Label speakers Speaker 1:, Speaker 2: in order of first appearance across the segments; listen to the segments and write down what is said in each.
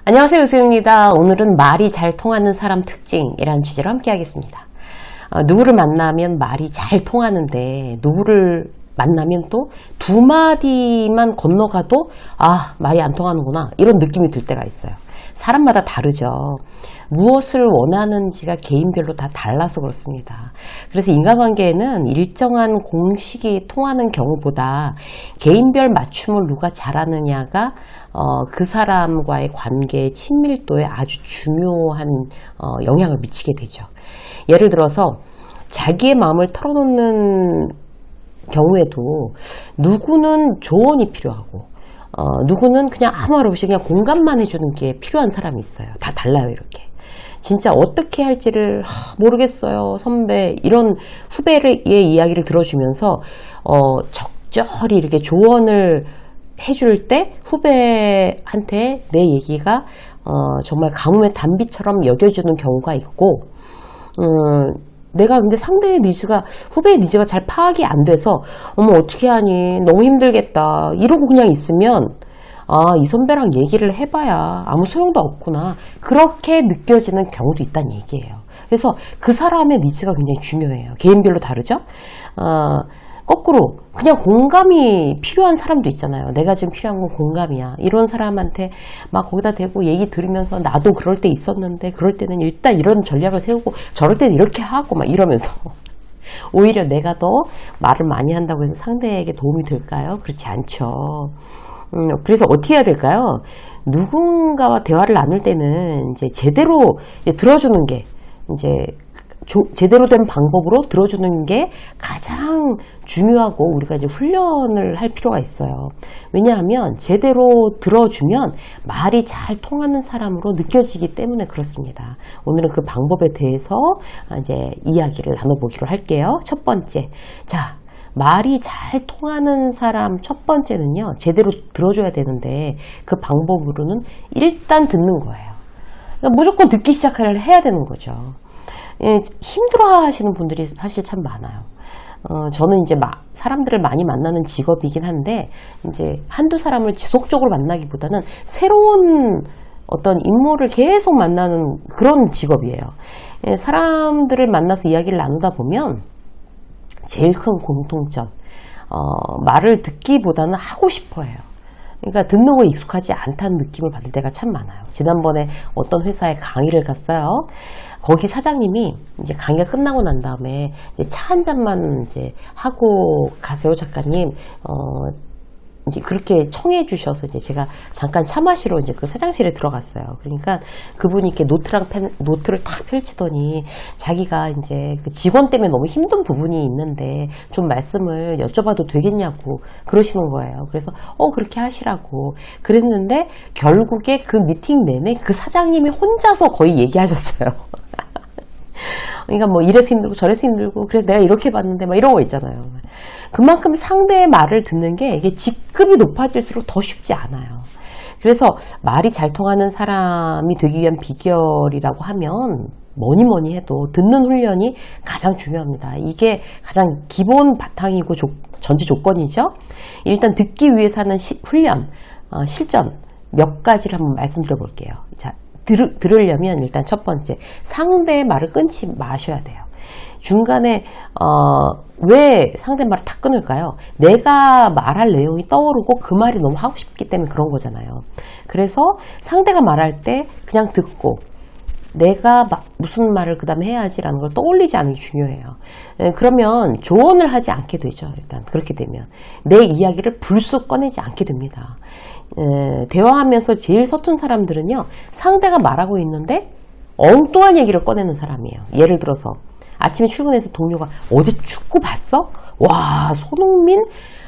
Speaker 1: 안녕하세요, 유수입니다. 오늘은 말이 잘 통하는 사람 특징이라는 주제로 함께 하겠습니다. 누구를 만나면 말이 잘 통하는데 누구를 만나면 또 두 마디만 건너가도 말이 안 통하는구나 이런 느낌이 들 때가 있어요. 사람마다 다르죠. 무엇을 원하는지가 개인별로 다 달라서 그렇습니다. 그래서 인간관계에는 일정한 공식이 통하는 경우보다 개인별 맞춤을 누가 잘하느냐가 그 사람과의 관계의 친밀도에 아주 중요한 영향을 미치게 되죠. 예를 들어서 자기의 마음을 털어놓는 경우에도 누구는 조언이 필요하고 누구는 그냥 아무 말 없이 그냥 공감만 해주는 게 필요한 사람이 있어요. 다 달라요, 이렇게. 진짜 어떻게 할지를 모르겠어요, 선배. 이런 후배의 이야기를 들어주면서 적절히 이렇게 조언을 해줄 때 후배한테 내 얘기가 정말 가뭄의 단비처럼 여겨지는 경우가 있고, 내가 근데 상대의 니즈가, 후배의 니즈가 잘 파악이 안 돼서 어머 어떻게 하니, 너무 힘들겠다 이러고 그냥 있으면 이 선배랑 얘기를 해봐야 아무 소용도 없구나, 그렇게 느껴지는 경우도 있다는 얘기예요. 그래서 그 사람의 니즈가 굉장히 중요해요. 개인별로 다르죠. 거꾸로 그냥 공감이 필요한 사람도 있잖아요. 내가 지금 필요한 건 공감이야. 이런 사람한테 막 거기다 대고 얘기 들으면서 나도 그럴 때 있었는데 그럴 때는 일단 이런 전략을 세우고 저럴 때는 이렇게 하고 막 이러면서 오히려 내가 더 말을 많이 한다고 해서 상대에게 도움이 될까요? 그렇지 않죠. 그래서 어떻게 해야 될까요? 누군가와 대화를 나눌 때는 이제 제대로 이제 들어주는 게 제대로 된 방법으로 들어주는 게 가장 중요하고 우리가 이제 훈련을 할 필요가 있어요. 왜냐하면 제대로 들어주면 말이 잘 통하는 사람으로 느껴지기 때문에 그렇습니다. 오늘은 그 방법에 대해서 이제 이야기를 나눠보기로 할게요. 첫 번째. 자, 말이 잘 통하는 사람 첫 번째는요, 제대로 들어줘야 되는데 그 방법으로는 일단 듣는 거예요. 그러니까 무조건 듣기 시작을 해야 되는 거죠. 힘들어 하시는 분들이 사실 참 많아요. 저는 이제 사람들을 많이 만나는 직업이긴 한데, 이제 한두 사람을 지속적으로 만나기보다는 새로운 어떤 인물을 계속 만나는 그런 직업이에요. 사람들을 만나서 이야기를 나누다 보면 제일 큰 공통점, 말을 듣기보다는 하고 싶어 해요. 그러니까 듣는 거에 익숙하지 않다는 느낌을 받을 때가 참 많아요. 지난번에 어떤 회사에 강의를 갔어요. 거기 사장님이 이제 강의가 끝나고 난 다음에 이제 차 한 잔만 이제 하고 가세요, 작가님. 이제 그렇게 청해 주셔서 이제 제가 잠깐 차 마시러 이제 그 사장실에 들어갔어요. 그러니까 그분이 이렇게 노트를 탁 펼치더니 자기가 이제 그 직원 때문에 너무 힘든 부분이 있는데 좀 말씀을 여쭤봐도 되겠냐고 그러시는 거예요. 그래서 그렇게 하시라고 그랬는데 결국에 그 미팅 내내 그 사장님이 혼자서 거의 얘기하셨어요. 그러니까 뭐 이래서 힘들고 저래서 힘들고 그래서 내가 이렇게 봤는데 막 이런 거 있잖아요. 그만큼 상대의 말을 듣는 게 이게 직급이 높아질수록 더 쉽지 않아요. 그래서 말이 잘 통하는 사람이 되기 위한 비결이라고 하면 뭐니 해도 듣는 훈련이 가장 중요합니다. 이게 가장 기본 바탕이고 전제 조건이죠. 일단 듣기 위해서 하는 훈련, 실전 몇 가지를 한번 말씀드려 볼게요. 자, 들으려면 일단 첫 번째, 상대의 말을 끊지 마셔야 돼요. 중간에 왜 상대 말을 다 끊을까요? 내가 말할 내용이 떠오르고 그 말이 너무 하고 싶기 때문에 그런 거잖아요. 그래서 상대가 말할 때 그냥 듣고 내가 무슨 말을 그 다음에 해야지라는 걸 떠올리지 않는 게 중요해요. 그러면 조언을 하지 않게 되죠. 일단 그렇게 되면 내 이야기를 불쑥 꺼내지 않게 됩니다. 대화하면서 제일 서툰 사람들은요, 상대가 말하고 있는데 엉뚱한 얘기를 꺼내는 사람이에요. 예를 들어서 아침에 출근해서 동료가 어제 축구 봤어? 와, 손흥민?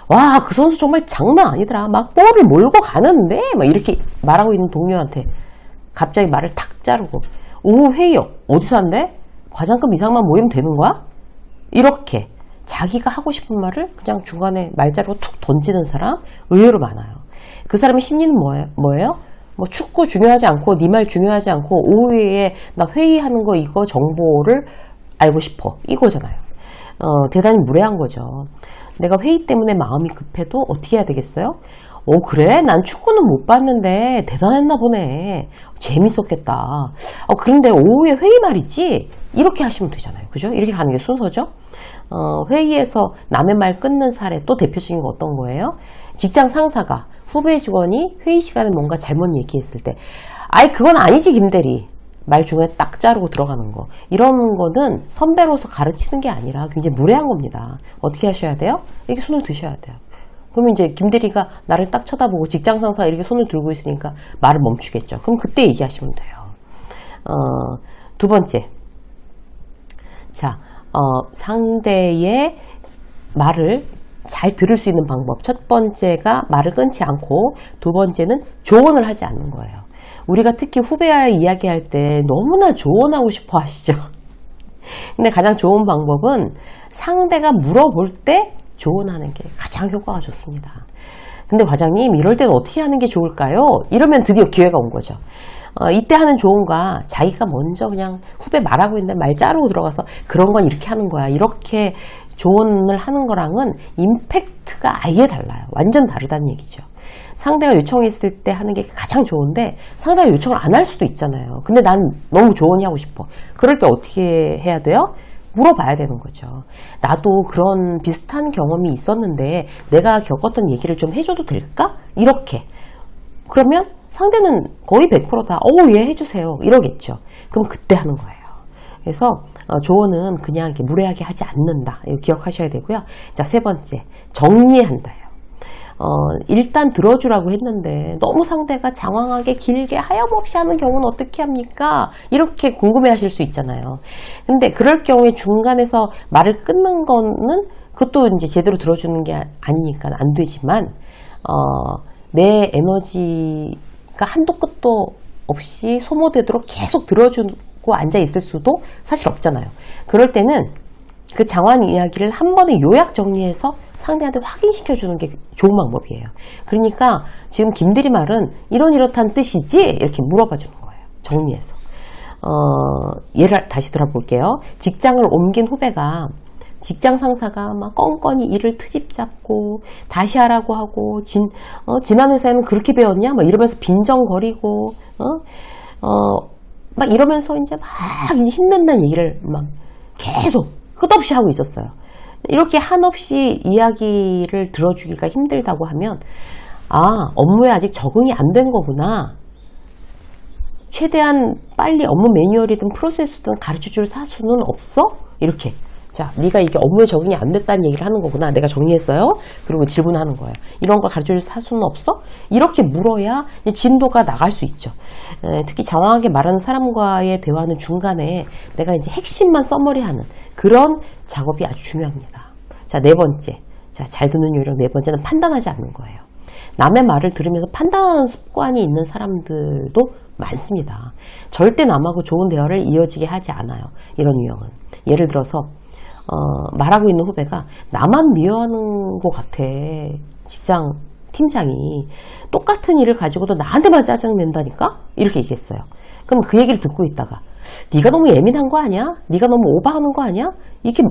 Speaker 1: 와, 그 선수 정말 장난 아니더라. 막 볼을 몰고 가는데? 막 이렇게 말하고 있는 동료한테 갑자기 말을 탁 자르고, 오후 회의요. 어디서 한대? 과장급 이상만 모이면 되는 거야? 이렇게 자기가 하고 싶은 말을 그냥 중간에 말자르고 툭 던지는 사람 의외로 많아요. 그 사람의 심리는 뭐예요? 뭐 축구 중요하지 않고 네 말 중요하지 않고 오후에 나 회의하는 거 이거 정보를 알고 싶어, 이거잖아요. 대단히 무례한 거죠. 내가 회의 때문에 마음이 급해도 어떻게 해야 되겠어요? 그래? 난 축구는 못 봤는데 대단했나 보네. 재밌었겠다. 그런데 오후에 회의 말이지? 이렇게 하시면 되잖아요. 그죠? 이렇게 가는 게 순서죠. 회의에서 남의 말 끊는 사례 또 대표적인 거 어떤 거예요? 직장 상사가 후배 직원이 회의 시간에 뭔가 잘못 얘기했을 때 아이 그건 아니지 김대리. 말 중에 딱 자르고 들어가는 거. 이런 거는 선배로서 가르치는 게 아니라 굉장히 무례한 겁니다. 어떻게 하셔야 돼요? 이렇게 손을 드셔야 돼요. 그러면 이제 김대리가 나를 딱 쳐다보고 직장 상사가 이렇게 손을 들고 있으니까 말을 멈추겠죠. 그럼 그때 얘기하시면 돼요. 두 번째. 자, 상대의 말을 잘 들을 수 있는 방법. 첫 번째가 말을 끊지 않고, 두 번째는 조언을 하지 않는 거예요. 우리가 특히 후배와 이야기할 때 너무나 조언하고 싶어 하시죠. 근데 가장 좋은 방법은 상대가 물어볼 때 조언하는 게 가장 효과가 좋습니다. 근데 과장님 이럴 때는 어떻게 하는 게 좋을까요? 이러면 드디어 기회가 온 거죠. 이때 하는 조언과 자기가 먼저 그냥 후배 말하고 있는데 말 자르고 들어가서 그런 건 이렇게 하는 거야. 이렇게 조언을 하는 거랑은 임팩트가 아예 달라요. 완전 다르다는 얘기죠. 상대가 요청했을 때 하는 게 가장 좋은데 상대가 요청을 안 할 수도 있잖아요. 근데 난 너무 조언이 하고 싶어. 그럴 때 어떻게 해야 돼요? 물어봐야 되는 거죠. 나도 그런 비슷한 경험이 있었는데 내가 겪었던 얘기를 좀 해줘도 될까? 이렇게. 그러면 상대는 거의 100%다. 예, 해주세요. 이러겠죠. 그럼 그때 하는 거예요. 그래서 조언은 그냥 이렇게 무례하게 하지 않는다. 이거 기억하셔야 되고요. 자, 세 번째. 정리한다요. 일단 들어주라고 했는데 너무 상대가 장황하게 길게 하염없이 하는 경우는 어떻게 합니까? 이렇게 궁금해 하실 수 있잖아요. 근데 그럴 경우에 중간에서 말을 끊는 거는 그것도 이제 제대로 들어주는 게 아니니까 안 되지만, 내 에너지가 한도 끝도 없이 소모되도록 계속 들어주고 앉아 있을 수도 사실 없잖아요. 그럴 때는 그 장황 이야기를 한 번에 요약 정리해서 상대한테 확인시켜 주는 게 좋은 방법이에요. 그러니까 지금 김대리 말은 이렇단 뜻이지? 이렇게 물어봐 주는 거예요. 정리해서. 예를 다시 들어볼게요. 직장을 옮긴 후배가 직장 상사가 막 껌껌이 일을 트집 잡고 다시 하라고 하고 지난 회사에는 그렇게 배웠냐? 막 이러면서 빈정거리고 막 이러면서 이제 힘든다는 얘기를 막 계속 끝없이 하고 있었어요. 이렇게 한없이 이야기를 들어주기가 힘들다고 하면 업무에 아직 적응이 안 된 거구나. 최대한 빨리 업무 매뉴얼이든 프로세스든 가르쳐줄 사수는 없어? 이렇게. 자, 네가 이게 업무에 적응이 안 됐다는 얘기를 하는 거구나. 내가 정리했어요. 그리고 질문하는 거예요. 이런 걸 가르쳐줄 사수는 없어? 이렇게 물어야 진도가 나갈 수 있죠. 특히 장황하게 말하는 사람과의 대화는 중간에 내가 이제 핵심만 써머리하는 그런 작업이 아주 중요합니다. 자, 네 번째. 자, 잘 듣는 요령 네 번째는 판단하지 않는 거예요. 남의 말을 들으면서 판단하는 습관이 있는 사람들도 많습니다. 절대 남하고 좋은 대화를 이어지게 하지 않아요. 이런 유형은. 예를 들어서 말하고 있는 후배가 나만 미워하는 것 같아. 직장 팀장이 똑같은 일을 가지고도 나한테만 짜증낸다니까? 이렇게 얘기했어요. 그럼 그 얘기를 듣고 있다가 네가 너무 예민한 거 아니야? 네가 너무 오버하는 거 아니야? 이렇게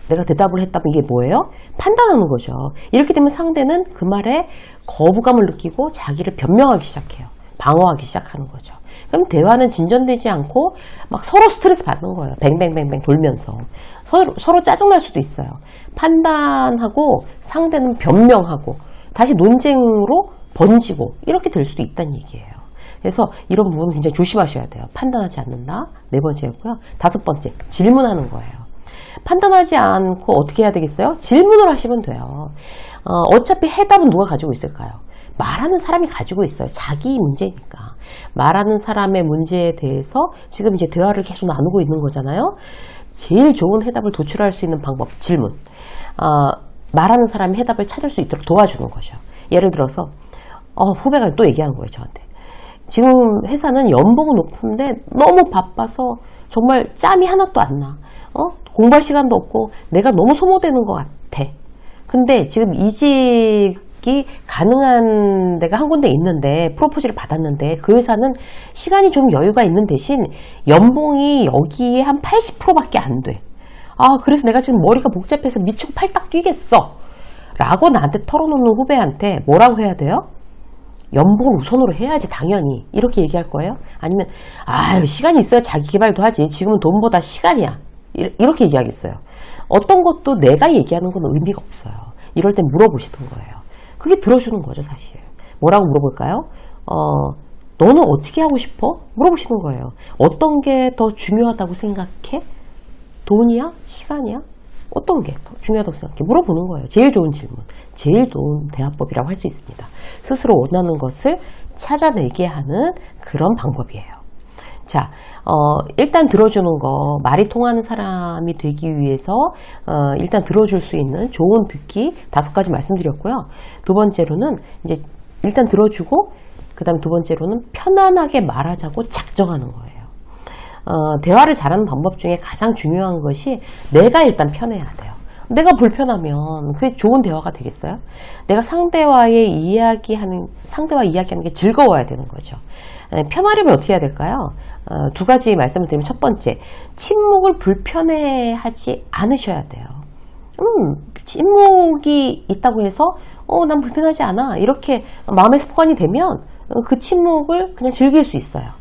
Speaker 1: 내가 대답을 했다면 이게 뭐예요? 판단하는 거죠. 이렇게 되면 상대는 그 말에 거부감을 느끼고 자기를 변명하기 시작해요. 방어하기 시작하는 거죠. 그럼 대화는 진전되지 않고 막 서로 스트레스 받는 거예요. 뱅뱅뱅뱅 돌면서. 서로 짜증날 수도 있어요. 판단하고 상대는 변명하고 다시 논쟁으로 번지고 이렇게 될 수도 있다는 얘기예요. 그래서 이런 부분은 굉장히 조심하셔야 돼요. 판단하지 않는다. 네 번째였고요. 다섯 번째, 질문하는 거예요. 판단하지 않고 어떻게 해야 되겠어요? 질문을 하시면 돼요. 어차피 해답은 누가 가지고 있을까요? 말하는 사람이 가지고 있어요. 자기 문제니까. 말하는 사람의 문제에 대해서 지금 이제 대화를 계속 나누고 있는 거잖아요. 제일 좋은 해답을 도출할 수 있는 방법, 질문. 말하는 사람이 해답을 찾을 수 있도록 도와주는 거죠. 예를 들어서 후배가 또 얘기하는 거예요, 저한테. 지금 회사는 연봉은 높은데 너무 바빠서 정말 짬이 하나도 안 나. 공부할 시간도 없고 내가 너무 소모되는 것 같아. 근데 지금 이직이 가능한 데가 한 군데 있는데 프로포즈를 받았는데 그 회사는 시간이 좀 여유가 있는 대신 연봉이 여기에 한 80%밖에 안 돼. 그래서 내가 지금 머리가 복잡해서 미치고 팔딱 뛰겠어. 라고 나한테 털어놓는 후배한테 뭐라고 해야 돼요? 연봉을 우선으로 해야지 당연히 이렇게 얘기할 거예요? 아니면 시간이 있어야 자기 개발도 하지 지금은 돈보다 시간이야 이렇게 얘기하겠어요? 어떤 것도 내가 얘기하는 건 의미가 없어요. 이럴 땐 물어보시던 거예요. 그게 들어주는 거죠 사실. 뭐라고 물어볼까요? 너는 어떻게 하고 싶어? 물어보시는 거예요. 어떤 게 더 중요하다고 생각해? 돈이야? 시간이야? 어떤 게 더 중요하다고 생각해? 물어보는 거예요. 제일 좋은 질문, 제일 좋은 대화법이라고 할 수 있습니다. 스스로 원하는 것을 찾아내게 하는 그런 방법이에요. 자, 일단 들어주는 거, 말이 통하는 사람이 되기 위해서 일단 들어줄 수 있는 좋은 듣기 5가지 말씀드렸고요. 두 번째로는 이제 일단 들어주고 그 다음 두 번째로는 편안하게 말하자고 작정하는 거예요. 대화를 잘하는 방법 중에 가장 중요한 것이 내가 일단 편해야 돼요. 내가 불편하면 그게 좋은 대화가 되겠어요? 내가 상대와 이야기하는 게 즐거워야 되는 거죠. 편하려면 어떻게 해야 될까요? 2가지 말씀을 드리면 첫 번째, 침묵을 불편해하지 않으셔야 돼요. 침묵이 있다고 해서 난 불편하지 않아 이렇게 마음의 습관이 되면 그 침묵을 그냥 즐길 수 있어요.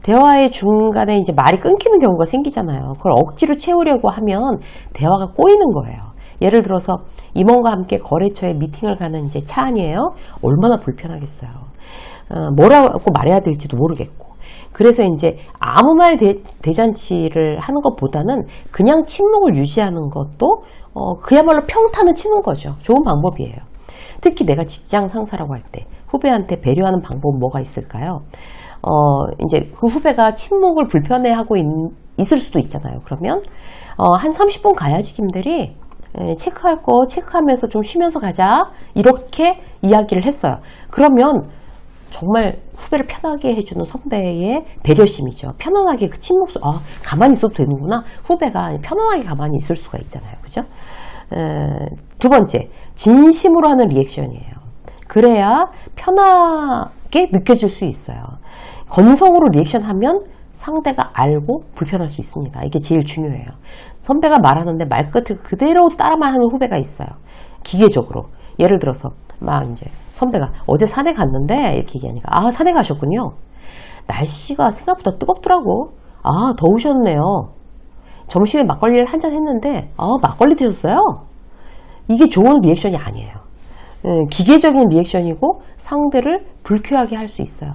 Speaker 1: 대화의 중간에 이제 말이 끊기는 경우가 생기잖아요. 그걸 억지로 채우려고 하면 대화가 꼬이는 거예요. 예를 들어서 임원과 함께 거래처에 미팅을 가는 이제 차 안이에요. 얼마나 불편하겠어요. 뭐라고 말해야 될지도 모르겠고. 그래서 이제 아무 말 대잔치를 하는 것보다는 그냥 침묵을 유지하는 것도 그야말로 평탄을 치는 거죠. 좋은 방법이에요. 특히 내가 직장 상사라고 할 때 후배한테 배려하는 방법은 뭐가 있을까요? 이제 그 후배가 침묵을 불편해하고 있을 수도 있잖아요. 그러면 한 30분 가야지 김대리 체크할 거 체크하면서 좀 쉬면서 가자 이렇게 이야기를 했어요. 그러면 정말 후배를 편하게 해주는 선배의 배려심이죠. 편안하게 그 침묵 가만히 있어도 되는구나. 후배가 편안하게 가만히 있을 수가 있잖아요. 그죠? 두 번째, 진심으로 하는 리액션이에요. 그래야 편하게 느껴질 수 있어요. 건성으로 리액션하면 상대가 알고 불편할 수 있습니다. 이게 제일 중요해요. 선배가 말하는데 말끝을 그대로 따라만 하는 후배가 있어요. 기계적으로. 예를 들어서 막 이제 선배가 어제 산에 갔는데 이렇게 얘기하니까 산에 가셨군요. 날씨가 생각보다 뜨겁더라고. 더우셨네요. 점심에 막걸리를 한잔 했는데 막걸리 드셨어요? 이게 좋은 리액션이 아니에요. 기계적인 리액션이고 상대를 불쾌하게 할 수 있어요.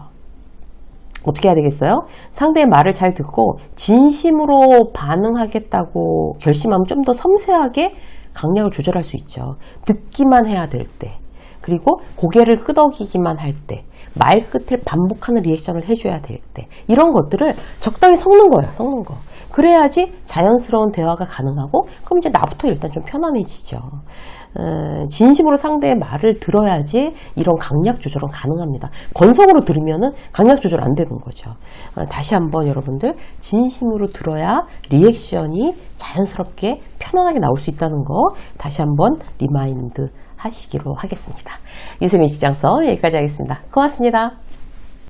Speaker 1: 어떻게 해야 되겠어요? 상대의 말을 잘 듣고 진심으로 반응하겠다고 결심하면 좀 더 섬세하게 강약을 조절할 수 있죠. 듣기만 해야 될 때, 그리고 고개를 끄덕이기만 할 때, 말끝을 반복하는 리액션을 해줘야 될 때, 이런 것들을 적당히 섞는 거예요. 섞는 거. 그래야지 자연스러운 대화가 가능하고 그럼 이제 나부터 일단 좀 편안해지죠. 진심으로 상대의 말을 들어야지 이런 강약 조절은 가능합니다. 건성으로 들으면은 강약 조절 안 되는 거죠. 다시 한번 여러분들 진심으로 들어야 리액션이 자연스럽게 편안하게 나올 수 있다는 거 다시 한번 리마인드 하시기로 하겠습니다. 유세민 직장서 여기까지 하겠습니다. 고맙습니다.